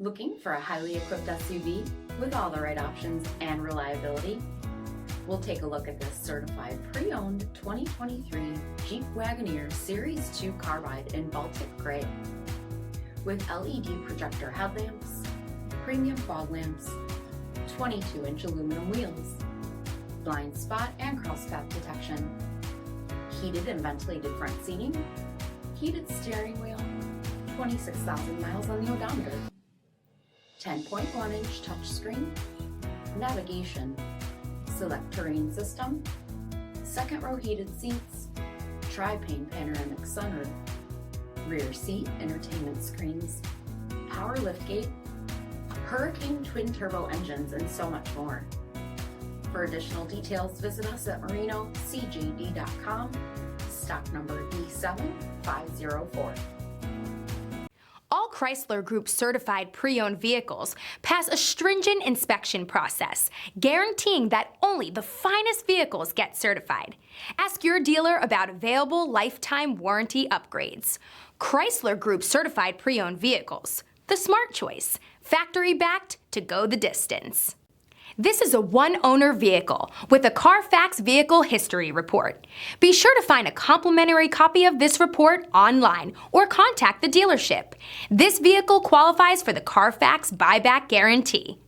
Looking for a highly equipped SUV with all the right options and reliability? We'll take a look at this certified pre-owned 2023 Jeep Wagoneer Series 2 Carbide in Baltic Gray. With LED projector headlamps, premium fog lamps, 22-inch aluminum wheels, blind spot and crosspath detection, heated and ventilated front seating, heated steering wheel, 26,000 miles on the odometer, 10.1-inch touchscreen, navigation, select terrain system, second row heated seats, tri-pane panoramic sunroof, rear seat entertainment screens, power liftgate, Hurricane twin turbo engines, and so much more. For additional details, visit us at marinocjd.com, stock number D7504. All Chrysler Group certified pre-owned vehicles pass a stringent inspection process, guaranteeing that only the finest vehicles get certified. Ask your dealer about available lifetime warranty upgrades. Chrysler Group certified pre-owned vehicles, the smart choice, factory backed to go the distance. This is a one-owner vehicle with a CARFAX vehicle history report. Be sure to find a complimentary copy of this report online or contact the dealership. This vehicle qualifies for the CARFAX buyback guarantee.